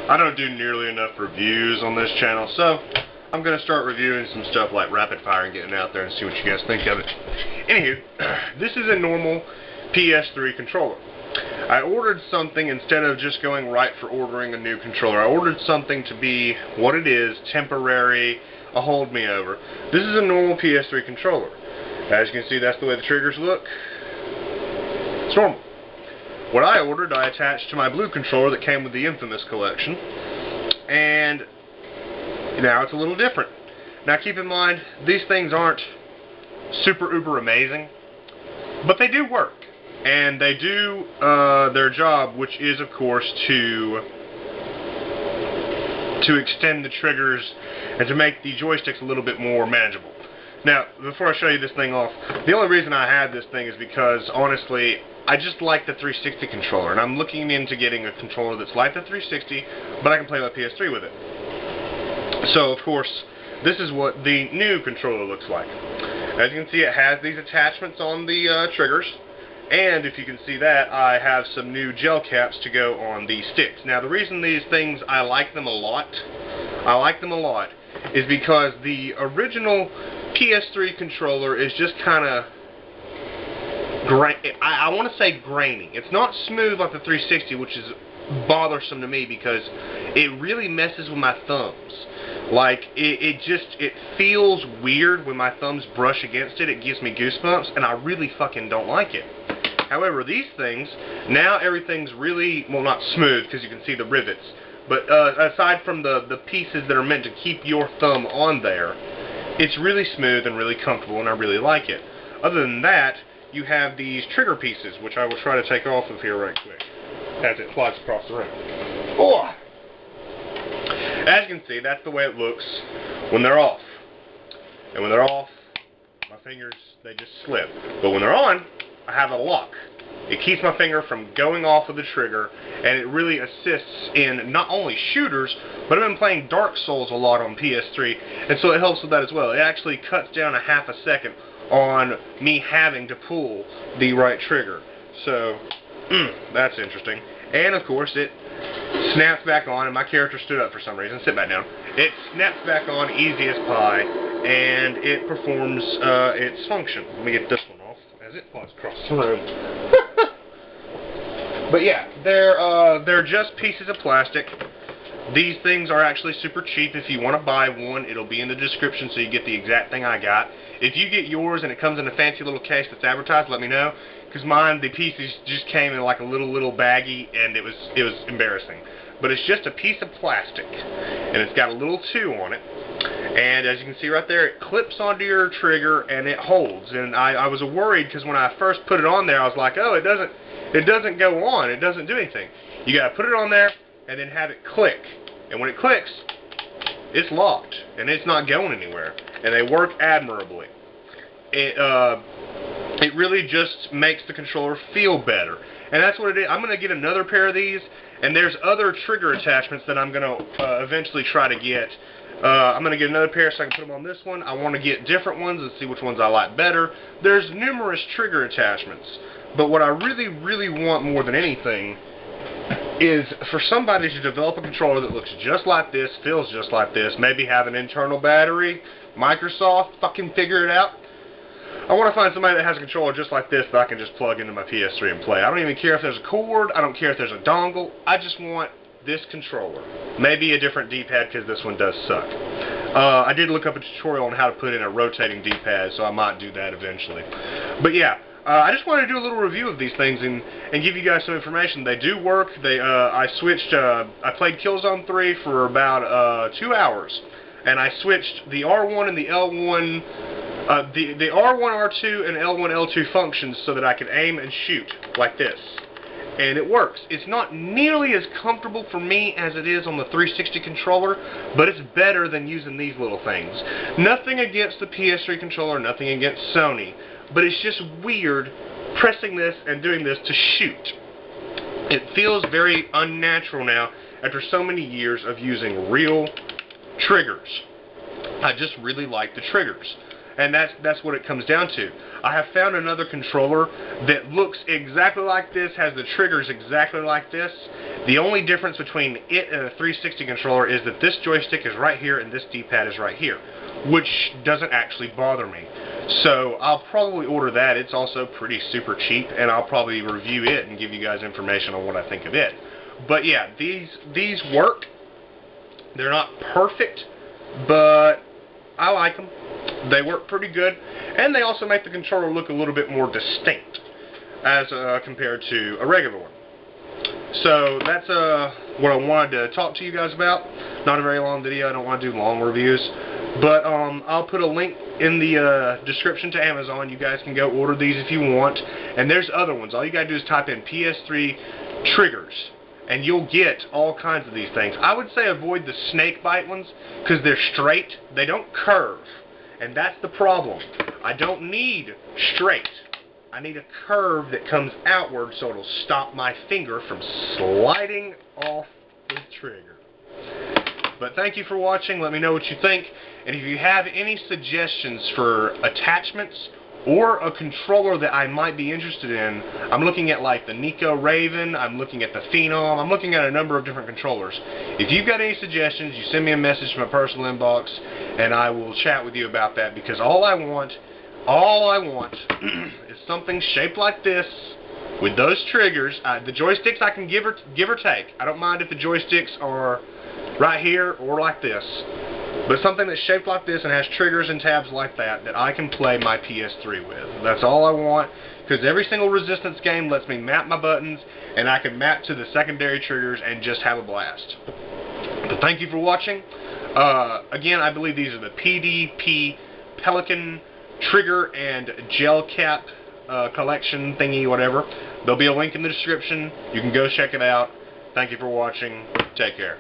I don't do nearly enough reviews on this channel, so I'm going to start reviewing some stuff like rapid fire and getting out there and see what you guys think of it. Anywho, this is a normal PS3 controller. I ordered something instead of just going right for ordering a new controller. I ordered something to be what it is, temporary, a hold me over. This is a normal PS3 controller. As you can see, that's the way the triggers look. It's normal. What I ordered, I attached to my blue controller that came with the Infamous collection, and now it's a little different. Now keep in mind, these things aren't super uber amazing, but they do work, and they do their job, which is of course to extend the triggers and to make the joysticks a little bit more manageable. Now, before I show you this thing off, the only reason I had this thing is because, honestly, I just like the 360 controller, and I'm looking into getting a controller that's like the 360, but I can play my PS3 with it. So, of course, this is what the new controller looks like. As you can see, it has these attachments on the triggers, and if you can see that, I have some new gel caps to go on the sticks. Now, the reason these things, I like them a lot, is because the original PS3 controller is just kind of, I want to say grainy. It's not smooth like the 360, which is bothersome to me because it really messes with my thumbs. Like, it feels weird when my thumbs brush against it. It gives me goosebumps, and I really fucking don't like it. However, these things, now everything's really, well, not smooth because you can see the rivets, but aside from the pieces that are meant to keep your thumb on there, it's really smooth and really comfortable, and I really like it. Other than that, you have these trigger pieces, which I will try to take off of here right quick, as it flies across the room. Oh! As you can see, that's the way it looks when they're off. And when they're off, my fingers, they just slip. But when they're on, I have a lock. It keeps my finger from going off of the trigger, and it really assists in not only shooters, but I've been playing Dark Souls a lot on PS3, and so it helps with that as well. It actually cuts down a half a second on me having to pull the right trigger. So, that's interesting. And of course, it snaps back on, and my character stood up for some reason. Sit back down. It snaps back on easy as pie, and it performs its function. Let me get this one off as it flies across the room. But yeah, they're just pieces of plastic. These things are actually super cheap. If you want to buy one, it'll be in the description so you get the exact thing I got. If you get yours and it comes in a fancy little case that's advertised, let me know. Because mine, the pieces just came in like a little baggie, and it was embarrassing. But it's just a piece of plastic, and it's got a little 2 on it. And as you can see right there, it clips onto your trigger and it holds. And I was worried because when I first put it on there, I was like, oh, it doesn't go on. It doesn't do anything. You got to put it on there and then have it click. And when it clicks, it's locked and it's not going anywhere. And they work admirably. It really just makes the controller feel better. And that's what it is. I'm going to get another pair of these, and there's other trigger attachments that I'm going to eventually try to get. I'm going to get another pair so I can put them on this one. I want to get different ones and see which ones I like better. There's numerous trigger attachments, but what I really, really want more than anything is for somebody to develop a controller that looks just like this, feels just like this, maybe have an internal battery, Microsoft, fucking figure it out. I want to find somebody that has a controller just like this that I can just plug into my PS3 and play. I don't even care if there's a cord, I don't care if there's a dongle, I just want this controller. Maybe a different D-pad because this one does suck. I did look up a tutorial on how to put in a rotating D-pad, so I might do that eventually. But yeah, I just wanted to do a little review of these things and give you guys some information. They do work. I played Killzone 3 for about 2 hours, and I switched the R1 and the L1, the R1, R2, and L1, L2 functions so that I could aim and shoot like this. And it works. It's not nearly as comfortable for me as it is on the 360 controller, but it's better than using these little things. Nothing against the PS3 controller, nothing against Sony, but it's just weird pressing this and doing this to shoot. It feels very unnatural now after so many years of using real triggers. I just really like the triggers. And that's what it comes down to. I have found another controller that looks exactly like this, has the triggers exactly like this. The only difference between it and a 360 controller is that this joystick is right here and this D-pad is right here, which doesn't actually bother me. So I'll probably order that. It's also pretty super cheap, and I'll probably review it and give you guys information on what I think of it. But yeah, these work. They're not perfect, but I like them. They work pretty good, and they also make the controller look a little bit more distinct as compared to a regular one. So that's what I wanted to talk to you guys about. Not a very long video. I don't want to do long reviews. But I'll put a link in the description to Amazon. You guys can go order these if you want. And there's other ones. All you got to do is type in PS3 triggers, and you'll get all kinds of these things. I would say avoid the snake bite ones because they're straight. They don't curve. And that's the problem. I don't need straight. I need a curve that comes outward so it'll stop my finger from sliding off the trigger. But thank you for watching. Let me know what you think. And if you have any suggestions for attachments or a controller that I might be interested in, I'm looking at like the Nico Raven, I'm looking at the Phenom, I'm looking at a number of different controllers. If you've got any suggestions, you send me a message to my personal inbox and I will chat with you about that, because all I want is something shaped like this with those triggers. The joysticks I can give or take. I don't mind if the joysticks are right here or like this. But something that's shaped like this and has triggers and tabs like that I can play my PS3 with. That's all I want, because every single Resistance game lets me map my buttons, and I can map to the secondary triggers and just have a blast. But thank you for watching. Again, I believe these are the PDP Pelican trigger and gel cap collection thingy, whatever. There'll be a link in the description. You can go check it out. Thank you for watching. Take care.